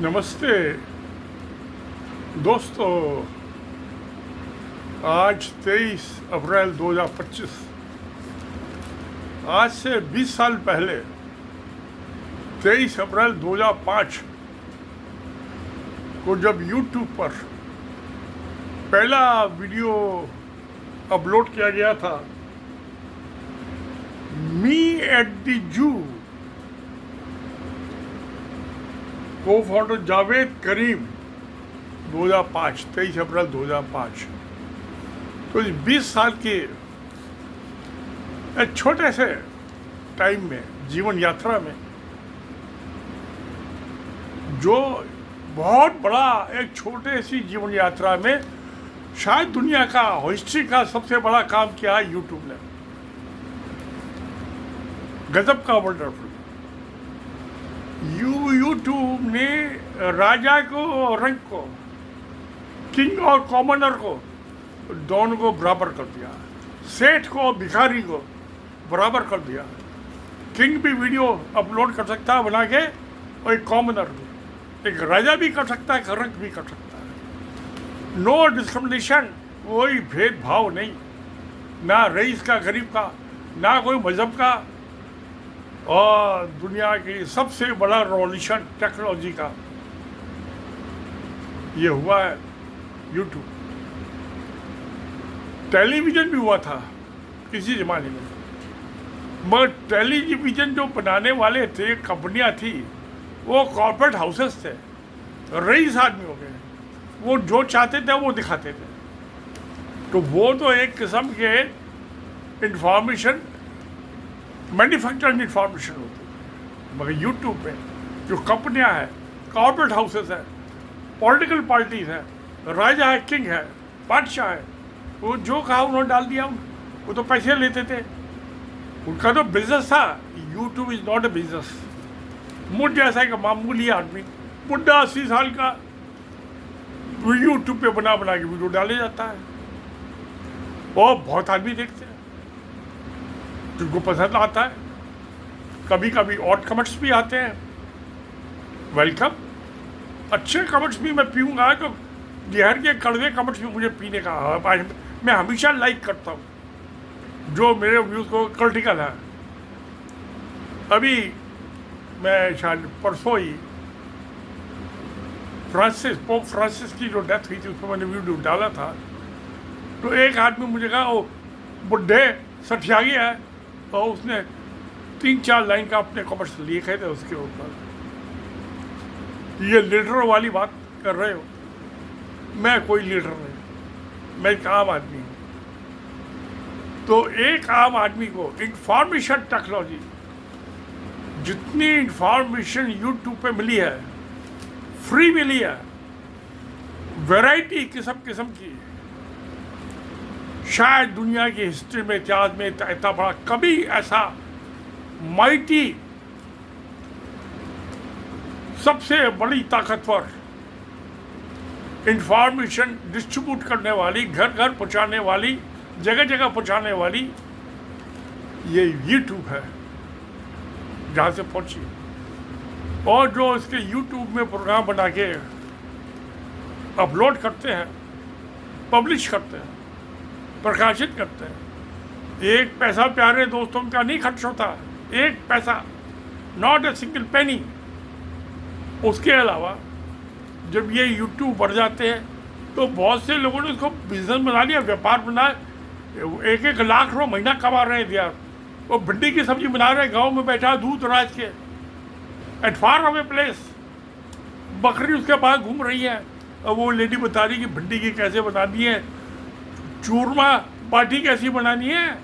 नमस्ते दोस्तों। आज 23 अप्रैल 2025। आज से 20 साल पहले 23 अप्रैल 2005 को जब YouTube पर पहला वीडियो अपलोड किया गया था, मी एट द जू, को फाउंडर जावेद करीम, 2005, 23 अप्रैल 2005। तो इस 20 साल के एक छोटे से टाइम में, जीवन यात्रा में, जो बहुत बड़ा एक छोटे सी जीवन यात्रा में शायद दुनिया का हिस्ट्री का सबसे बड़ा काम किया है यूट्यूब ने। गजब का वंडरफुल। यूट्यूब ने राजा को और रंक को, किंग और कॉमनर को, दोनों को बराबर कर दिया। सेठ को और भिखारी को बराबर कर दिया। किंग भी वीडियो अपलोड कर सकता है बना के, और एक कॉमनर भी, एक राजा भी कर सकता है, एक रंक भी कर सकता है। नो डिस्क्रिमिनेशन, कोई भेदभाव नहीं, ना रईस का, गरीब का, ना कोई मजहब का। और दुनिया की सबसे बड़ा रेवोल्यूशन टेक्नोलॉजी का ये हुआ है यूट्यूब। टेलीविज़न भी हुआ था किसी ज़माने में, मगर टेलीविज़न जो बनाने वाले थे, कंपनियां थी, वो कॉर्पोरेट हाउसेस थे, रईस आदमी हो गए। वो जो चाहते थे वो दिखाते थे। तो वो तो एक किस्म के इंफॉर्मेशन, मैन्युफैक्चर्ड इंफॉर्मेशन होती है। मगर यूट्यूब पे जो कंपनियां हैं, कॉर्पोरेट हाउसेस हैं, पॉलिटिकल पार्टीज हैं, राजा है, किंग है, बादशाह है, वो जो कहा उन्होंने डाल दिया। वो तो पैसे लेते थे, उनका तो बिजनेस था। YouTube is not a business. मुझ जैसा एक मामूली आदमी, बुढ़ा 80 साल का, यूट्यूब पे बना बना के वीडियो डाले जाता है। और बहुत आदमी देखते हैं, जिनको पसंद आता है। कभी कभी ऑड कमेंट्स भी आते हैं, वेलकम। अच्छे कमेंट्स भी मैं पीऊँगा, तो जहर के कड़वे कमेंट्स भी मुझे पीने का, मैं हमेशा लाइक करता हूँ जो मेरे व्यूज़ को क्रिटिकल है। अभी मैं शायद परसों ही पोप फ्रांसिस की जो डेथ हुई थी, उस पर मैंने वीडियो डाला था। तो एक आदमी मुझे कहा, वो बुढ़े सठिया गया है, और उसने 3-4 लाइन का अपने कमेंट्स लिखे थे उसके ऊपर। ये लीडर वाली बात कर रहे हो। मैं कोई लीडर नहीं, मैं एक आम आदमी हूँ। तो एक आम आदमी को इंफॉर्मेशन टेक्नोलॉजी, जितनी इंफॉर्मेशन यूट्यूब पे मिली है, फ्री मिली है, वैरायटी किस्म किस्म की, शायद दुनिया की हिस्ट्री में, इतिहास में इतना बड़ा कभी ऐसा माइटी, सबसे बड़ी ताकतवर इंफॉर्मेशन डिस्ट्रीब्यूट करने वाली, घर घर पहुंचाने वाली, जगह जगह पहुंचाने वाली, ये यूट्यूब है जहाँ से पहुंची। और जो इसके यूट्यूब में प्रोग्राम बना के अपलोड करते हैं, पब्लिश करते हैं, प्रकाशित करते हैं, एक पैसा प्यारे दोस्तों का नहीं खर्च होता, एक पैसा, नॉट ए सिंगल पेनी। उसके अलावा जब ये यूट्यूब बढ़ जाते हैं, तो बहुत से लोगों ने इसको बिजनेस बना लिया, व्यापार बना, 1-1 लाख रुपये महीना कमा रहे हैं यार। वो भिंडी की सब्जी बना रहे हैं, गाँव में बैठा दूध राज के, एट फार अवे प्लेस, बकरी उसके पास घूम रही है, और वो लेडी बता रही कि भिंडी की कैसे बनानी है, चूरमा बाटी कैसी बनानी है,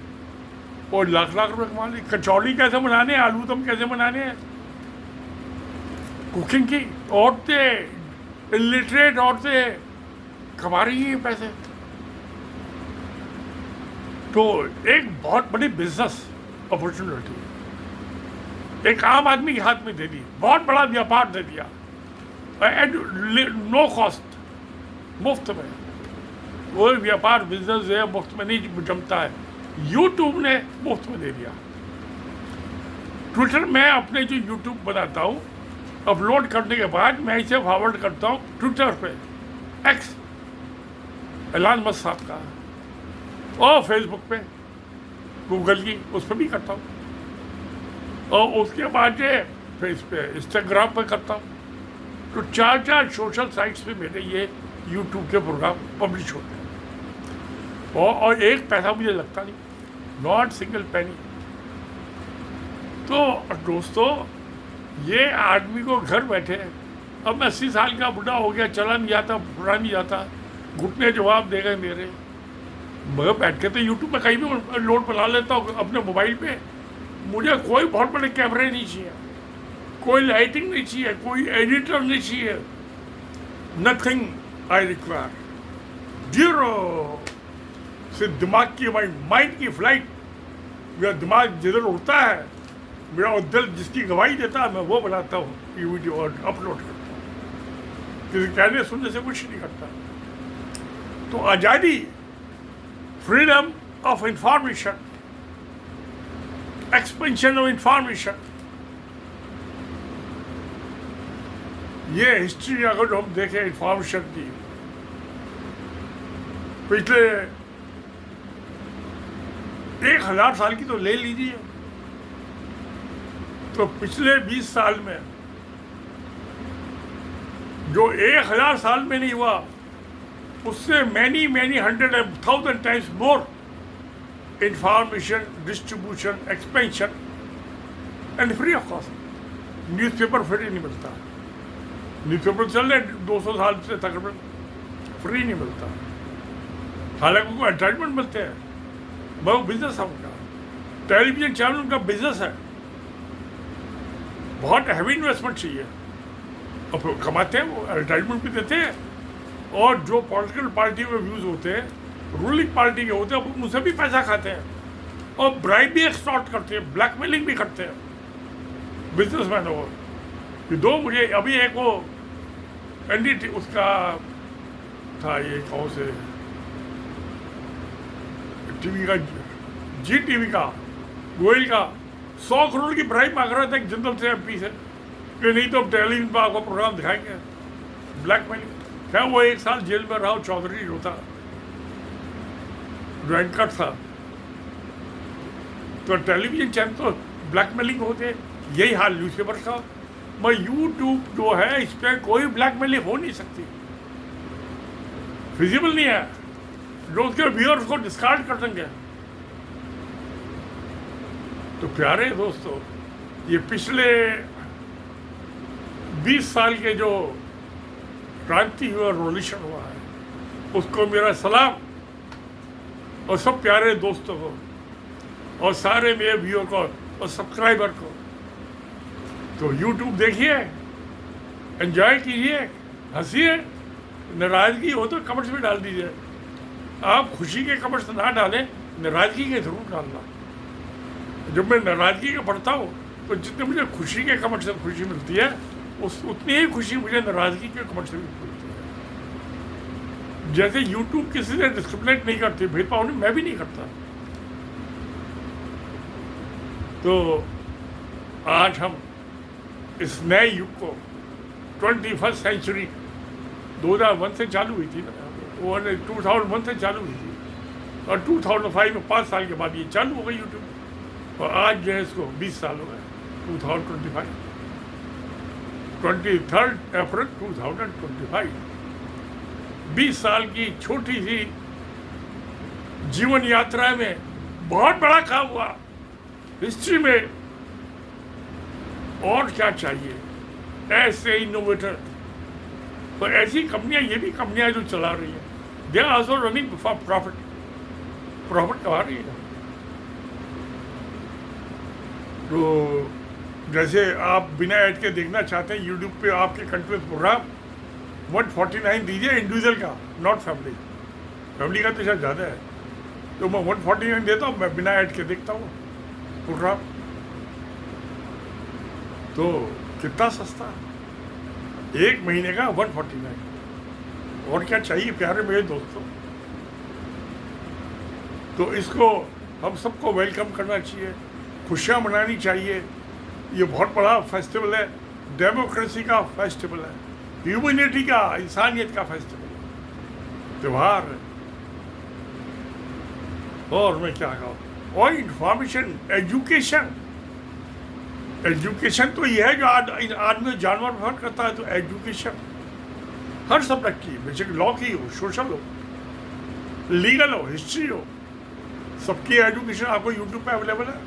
और लाख लाख रुपए कमा ली। कचौड़ी कैसे बनाने हैं, आलू दम कैसे बनाने हैं, कुकिंग की औरतें, इलिटरेट औरतें कमा रही हैं पैसे। तो एक बहुत बड़ी बिजनेस अपॉर्चुनिटी एक आम आदमी के हाथ में दे दी, बहुत बड़ा व्यापार दे दिया, एट नो कॉस्ट, मुफ्त में। वो व्यापार, बिजनेस जो है मुफ्त में नहीं जमता है, यूट्यूब ने मुफ्त में दे दिया। ट्विटर में अपने जो यूट्यूब बनाता हूँ, अपलोड करने के बाद मैं इसे फॉरवर्ड करता हूँ ट्विटर पे, एक्स, एलान मस्क साहब का, और फेसबुक पे, गूगल की उस पर भी करता हूँ, और उसके बाद ये फेस पे इंस्टाग्राम पे करता हूँ। तो 4 सोशल साइट्स पे मेरे ये यूट्यूब के प्रोग्राम पब्लिश होते हैं, और एक पैसा मुझे लगता नहीं, नॉट सिंगल पेनी। तो दोस्तों, ये आदमी को घर बैठे, अब मैं 80 साल का बुढ़ा हो गया, चला नहीं जाता, बुरा नहीं जाता, घुटने जवाब दे गए मेरे, मैं बैठ के तो यूट्यूब पे कहीं भी लोड बना लेता हूँ अपने मोबाइल पे। मुझे कोई बहुत बड़े कैमरे नहीं चाहिए, कोई लाइटिंग नहीं चाहिए, कोई एडिटर नहीं चाहिए, नथिंग आई रिक्वायर, जीरो। सिर्फ दिमाग की, माइंड की फ्लाइट, मेरा दिमाग जिधर उड़ता है, मेरा दिल जिसकी गवाही देता है, मैं वो बनाता हूँ, ये वीडियो और अपलोड करता हूँ। किसी कहने सुनने से कुछ नहीं करता। तो आज़ादी, freedom of information, expansion of information, ये हिस्ट्री अगर हम देखें इंफॉर्मेशन की, पिछले 1000 साल की तो ले लीजिए, तो पिछले 20 साल में जो 1000 साल में नहीं हुआ, उससे many 100,000 times more information, distribution, expansion and free of cost. Newspaper free नहीं मिलता, न्यूज़पेपर चल रहे 200 साल से तकरीबन फ्री नहीं मिलता, हालांकि उनको एडवर्टाइजमेंट मिलते हैं, वो बिजनेस है उनका, टेलीविजन चैनल उनका बिजनेस है, बहुत हैवी इन्वेस्टमेंट चाहिए, अब कमाते हैं वो, एडवर्टाइजमेंट भी देते हैं, और जो पॉलिटिकल पार्टी में व्यूज़ होते हैं, रूलिंग पार्टी के होते हैं, उनसे भी पैसा खाते हैं, और ब्राइब भी एक्सटॉर्ट करते हैं, ब्लैकमेलिंग भी करते हैं, बिजनेसमैन हो। ये दो मुझे अभी एक वो एनडीटी उसका था, ये कौन से टीवी का, जी टीवी का, गोयल का 100 करोड़ की ब्राइब मांग रहा था एक जनरल से, एमपी से, कि नहीं तो टेलीविजन पर आपको प्रोग्राम दिखाएंगे, ब्लैकमेलिंग। क्या वो 1 साल जेल में रहा, चौधरी होता एंकर था। तो टेलीविजन चैनल तो ब्लैकमेलिंग होते, यही हाल न्यूज़पेपर का। मैं यूट्यूब जो है, इस पर कोई ब्लैकमेलिंग हो नहीं सकती, फिजिबल नहीं है, जो उसके व्यूअर्स को डिस्कार्ड कर देंगे। तो प्यारे दोस्तों, ये पिछले 20 साल के जो क्रांति हुआ, रेवोल्यूशन हुआ है, उसको मेरा सलाम, और सब प्यारे दोस्तों को, और सारे मेरे व्यूअर को और सब्सक्राइबर को। तो यूट्यूब देखिए, एंजॉय कीजिए, हंसिए, नाराज़गी हो तो कमेंट्स में डाल दीजिए। आप खुशी के कमेंट्स ना डालें, नाराज़गी के ज़रूर डालना। जब मैं नाराज़गी का पढ़ता हूँ, तो जितने मुझे खुशी के कमेंट से खुशी मिलती है, उतनी ही खुशी मुझे नाराज़गी के कमेंट से भी मिलती है। जैसे यूट्यूब किसी से डिस्क्रिमिनेट नहीं करती, भेदभाव नहीं, मैं भी नहीं करता। तो आज हम इस नए युग को, 21st सेंचुरी 2001 से चालू हुई थी ना, वो 2001 से चालू हुई थी, और 2005 में 5 साल के बाद ये चालू हो गई यूट्यूब, और आज जो है इसको 20 साल हो गए, 2025, 23 अप्रैल 2025। 20 साल की छोटी सी जीवन यात्रा में बहुत बड़ा काम हुआ हिस्ट्री में। और क्या चाहिए, ऐसे इनोवेटर, तो ऐसी कंपनियां, ये भी कंपनियां जो चला रही हैं, they are also running for profit कमा रही है। तो जैसे आप बिना ऐड के देखना चाहते हैं यूट्यूब पे आपके कंटिन्यूस प्रोग्राम, 149 दीजिए इंडिविजुअल का, नॉट फैमिली। फैमिली का तो शायद ज़्यादा है, तो मैं 149 देता हूँ, मैं बिना ऐड के देखता हूँ प्रोग्राम। तो कितना सस्ता, 1 महीने का 149। और क्या चाहिए प्यारे मेरे दोस्तों। तो इसको हम सबको वेलकम करना चाहिए, खुशियाँ मनानी चाहिए। ये बहुत बड़ा फेस्टिवल है, डेमोक्रेसी का फेस्टिवल है, ह्यूमैनिटी का, इंसानियत का फेस्टिवल है, त्योहार है। और मैं क्या कहूँ, और इंफॉर्मेशन, एजुकेशन, एजुकेशन तो ये है जो आदमी जानवर में फर्क करता है। तो एजुकेशन हर सब्जेक्ट की, बेसिक लॉ की हो, सोशल हो, लीगल हो, हिस्ट्री हो, सबकी एजुकेशन आपको यूट्यूब पे अवेलेबल है।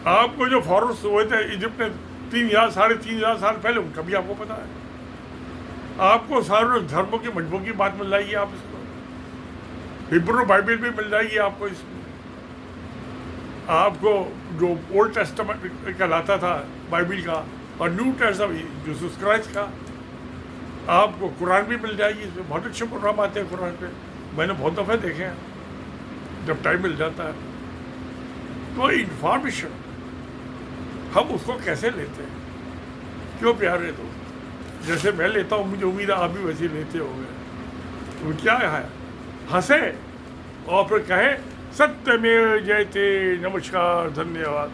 आपको जो फॉरेस्ट हुए थे इजिप्ट में 3,000 3,500 साल पहले, उनका भी आपको पता है। आपको सारे धर्मों की मजहबों की बात मिल जाएगी, आप इसको हिब्रू बाइबल भी मिल जाएगी आपको। इसमें आपको जो ओल्ड टेस्टामेंट कहलाता था बाइबल का, और न्यू टेस्टामेंट यीशु क्राइस्ट का, आपको कुरान भी मिल जाएगी। इसमें बहुत अच्छे प्रोग्राम आते हैं कुरान पे, मैंने बहुत दफ़े देखे हैं जब टाइम मिल जाता है। तो इंफॉर्मेशन हम उसको कैसे लेते हैं, क्यों प्यारे दोस्त, जैसे मैं लेता हूँ, मुझे उम्मीद है आप भी वैसे लेते होंगे। तो क्या है, हंसे और फिर कहे सत्यमेव जयते, नमस्कार, धन्यवाद।